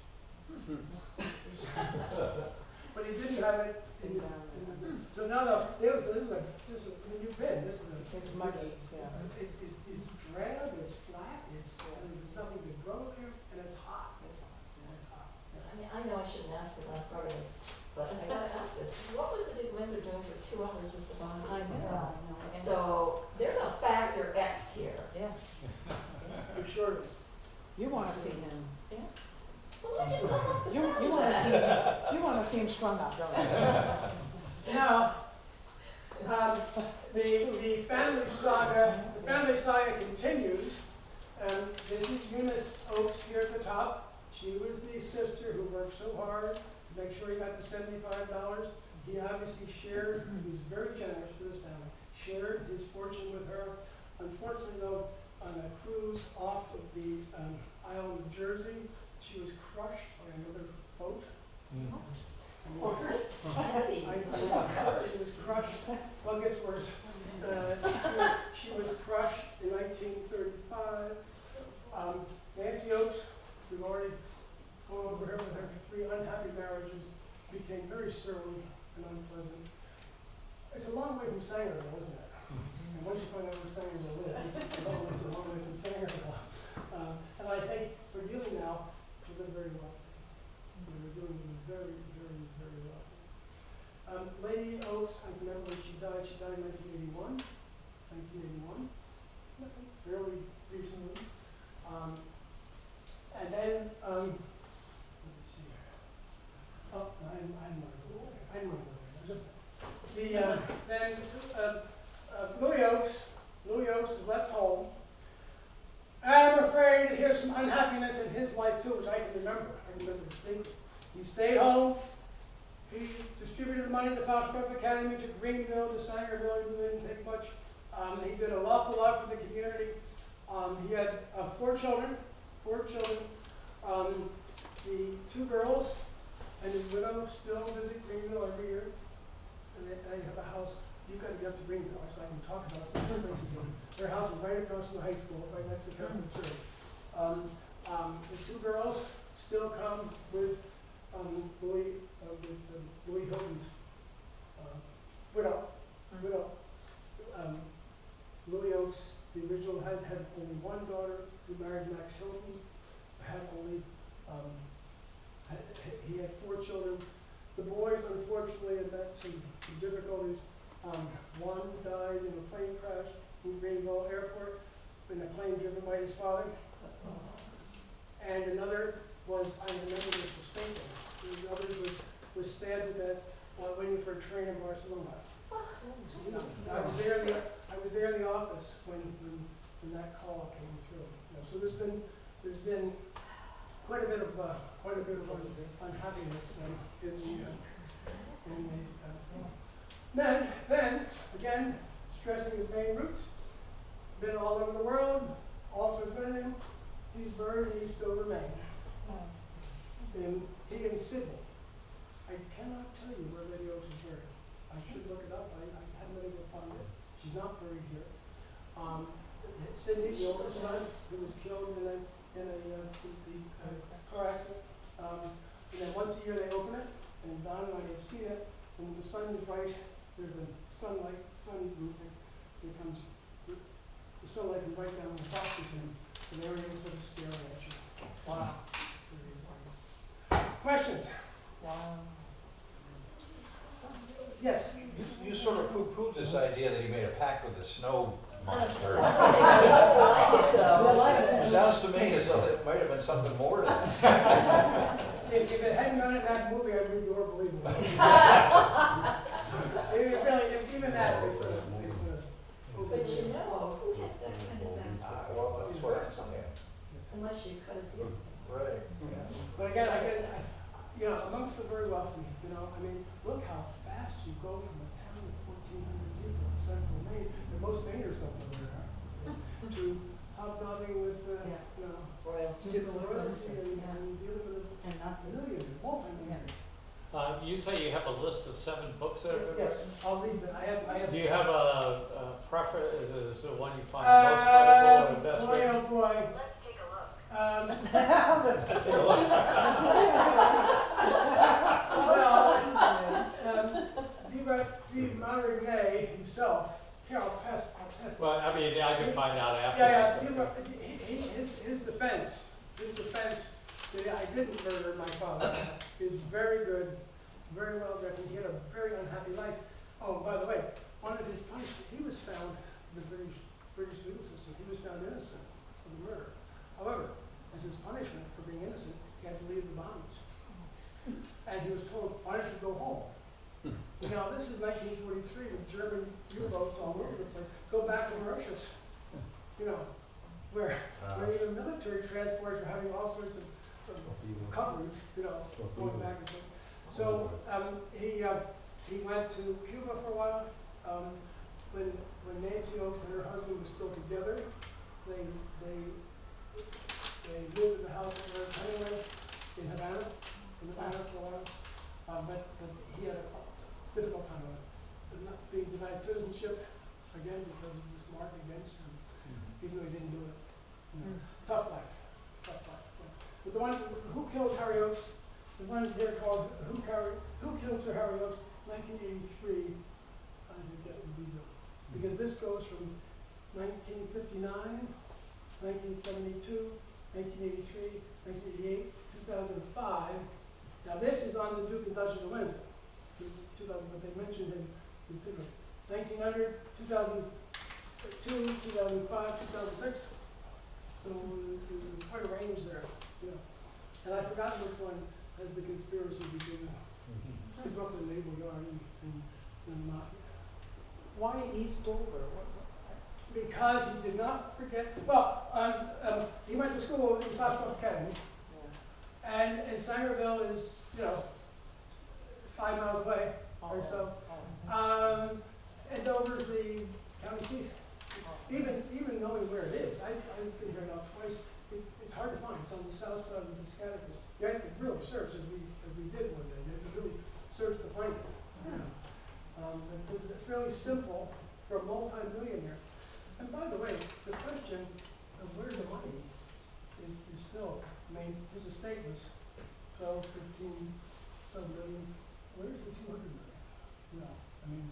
But he didn't have it in his. So now, you've been. It's muddy. Yeah. It's drab. It's flat. There's nothing to grow there, and it's hot. It's hot. I mean, I know I shouldn't ask because I'm part of this, but I gotta ask this. What was the Duke Windsor doing for 2 hours with the bond? I know. So there's a factor X here. Yeah. I'm sure. You want to see him? Yeah. Well, I just don't like the You sound of want to that. see? You want to see him strung up, don't you? Now, the family saga continues. This is Eunice Oaks here at the top. She was the sister who worked so hard to make sure he got the $75. He obviously shared, he was very generous with his family, shared his fortune with her. Unfortunately, though, on a cruise off of the island of Jersey, she was crushed by another boat. Oh, really? She was crushed. Well, it gets worse. She was crushed in 1935. Nancy Oaks, we've already gone over her with her 3 unhappy marriages, became very surly and unpleasant. It's a long way from Sangerville, isn't it? And once you find out where Sangerville is, it's a long way from Sangerville. And I think we're dealing now with a very wealthy. We're doing very, very, very well. Lady Oaks, I remember when she died in 1981. 1981, fairly recently. And then, let me see here. Oh, I didn't want to go there. I didn't want to go there. Just Louis Oakes was left home. I'm afraid here's some unhappiness in his life too, which I can remember. I remember distinctly. He stayed home. He distributed the money to Foxcroft Academy, to Greenville, to Sangerville. He didn't take much. He did an awful lot for the community. He had 4 children. The 2 girls and his widow still visit Greenville every year. And they have a house. You've got to get up to Greenville so I can talk about these places. Their house is right across from the high school, right next to the Catholic Church. The 2 girls still come with Louis Hilton's widow. Louis Oakes, the original, had only 1 daughter who married Max Hilton. Had only he had 4 children. The boys, unfortunately, had met some difficulties. One died in a plane crash in Greenville Airport in a plane driven by his father. And another was, I remember this was Spain. The other was stabbed to death while waiting for a train in Barcelona. You know, I was there in the office when that call came through. You know, so there's been quite a bit of unhappiness then again, stressing his Maine roots, been all over the world, all sorts of everything. He's buried in East Dover, Maine. He in Sydney. I cannot tell you where Lady Oakes is buried. I should look it up. I haven't been able to find it. She's not buried here. Cindy, the oldest son, who was killed in a car accident. And then once a year they open it, and Don and I have seen it. And when the sun is right, there's a sun roofing. It comes, the sunlight comes right down and boxes him, and there he is sort of staring at you. Wow. Questions? Wow. Yes. You sort of poo-pooed this idea that he made a pact with the snow monster. It sounds to me as though it might have been something more to that. If it hadn't been in that movie, I'd be more believable. Even that is But you know, who has that kind of background? Well, that's what I'm saying. Unless you cut a deal somewhere. Right. But again, amongst the very wealthy, I mean, look how fast you go from a town of 1,400 people in central Maine, and most Mainers don't know where they are, to hobnobbing with, Royalty. royalty and dealing with And not a this. million, multi-million. You say you have a list of 7 books that have been Yes, written? I'll leave it. I have. Do you have a preference, is the one you find most credible or the best Boy, written? oh boy. Let's take a look. Steve Montague himself, here, I'll test. Well, I mean, I can find out after. His defense that I didn't murder my father is very good, very well written. He had a very unhappy life. Oh, by the way, one of his punishments, he was found, the British legal system, he was found innocent of the murder. However, as his punishment for being innocent, he had to leave the Bahamas. And he was told, why don't you go home? Now, this is 1943 with German U-boats all over the place. Go back to Mauritius, where even military transports are having all sorts of coverage, going back and forth. So he went to Cuba for a while. When Nancy Oakes and her husband were still together, they lived in the house at Rose Hemingway in Havana for a while. But he had a difficult time with it. Not being denied citizenship, again, because of this mark against him, even though he didn't do it. Tough life. But the one, Who Killed Harry Oakes, the one here called Who Killed Sir Harry Oakes, 1983, because this goes from 1959, 1972, 1983, 1988, 2005. Now this is on the Duke and Duchess of Windsor, 2000, but they mentioned him in 1900, 2005, 2005, 2006. So there's quite a range there, you know. And I forgot which one has the conspiracy between the Brooklyn Naval Yard and the Mafia. Why Eastover? Because he did not forget, well, he went to school in Foxcroft Academy, and Sangerville is, you know, 5 miles away or so. And Dover's the county seat. Even knowing where it is, I've been here now twice. It's hard to find. It's on the south side of the Piscataqua. You have to really search, as we did one day. You have to really search to find it. But it's fairly simple for a multi-millionaire. And by the way, the question of where's the money is still, I mean, his estate was 12, 15, some million. Where's the 200 million? No, I mean,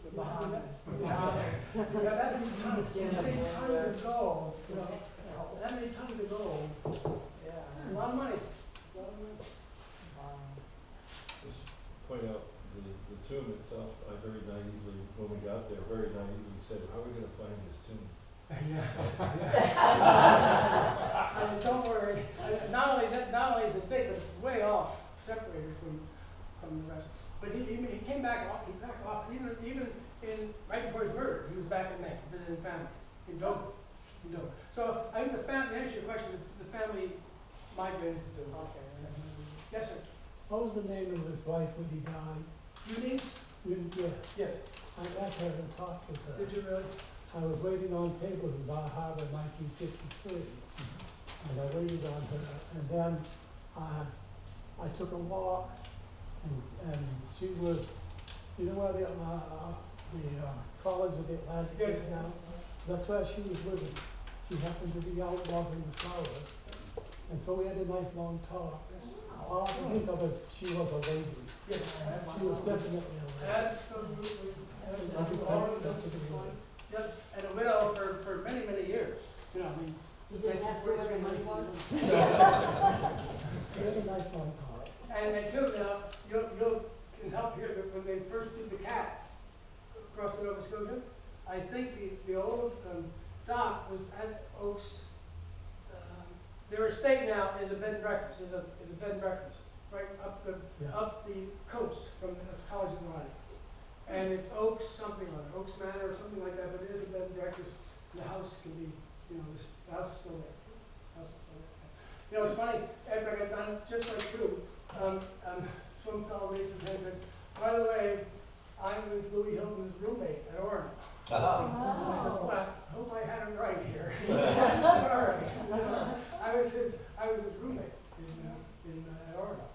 The Bahamas. yeah, that many tons of gold, you know, that many tons of gold. Yeah. It's a lot of money. A lot of money. Just point out, the tomb itself, I very naively, when we got there, very naively said, how are we gonna find this tomb? Don't worry, not only is it big, but it's way off, separated from the rest. But he came back off, he backed off, even right before his murder, he was back in Maine, visiting family, in Dover. So I think to answer your question, the family migrated to Dover. Okay. Yes, sir. What was the name of his wife when he died? Eunice? Yeah, Yes. I got there and talked with her. Did you really? I was waiting on tables in Bar Harbor in 1953, and I waited on her, and then I took a walk, and she was, you know where the College of the Atlantic is Yes. now? That's where she was living. She happened to be out walking the flowers, and so we had a nice long talk. All I can think of is she was a lady. Yes. She was definitely a lady. Absolutely. Absolutely. Yep, and a widow for many, many years. You know, I mean. You didn't ask her what her money was? We had a nice long talk. And too, now, you can help here, that when they first did the cat across the Nova Scotia, I think the old dock was at Oaks. Their estate now is a bed and breakfast, is a bed and breakfast, right up the coast from the College of the Atlantic. And it's Oaks something or other, Oaks Manor or something like that, but it is a bed and breakfast. And the house can be, you know, the house is still there. The house is still there. You know, it's funny, after I got done, just like you, some fellow raised his hand and said, by the way, I was Louis Hilton's roommate at Oregon. Ah, I said, well, I hope I had it right here. All right. I was his roommate at Oregon.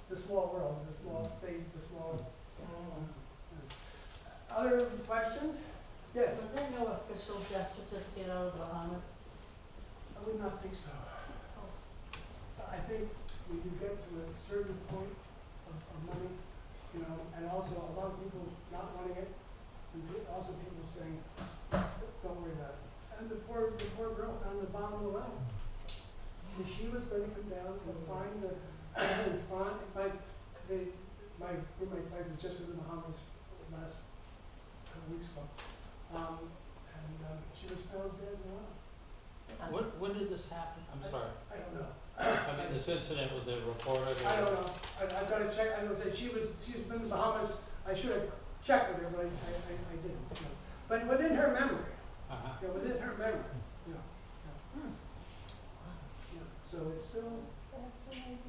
It's a small world, it's a small state, it's a small. Other questions? Yes. Was there no official death certificate out of the Bahamas? I would not think so. I think when you get to a certain point of money, you know, and also a lot of people not wanting it, and also people saying, don't worry about it. And the poor girl on the bottom of the ladder. And she was going to come down and find my roommate wife was just in the Bahamas last couple weeks ago. And she was found dead in the water. When did this happen? I'm sorry. I don't know. I mean, this incident with the reporter. I don't know. I've got to check. I would say she's been in the Bahamas. I should have checked with her, but I didn't. You know. But within her memory, you know, within her memory, you know. Yeah. So it's still. Fascinating.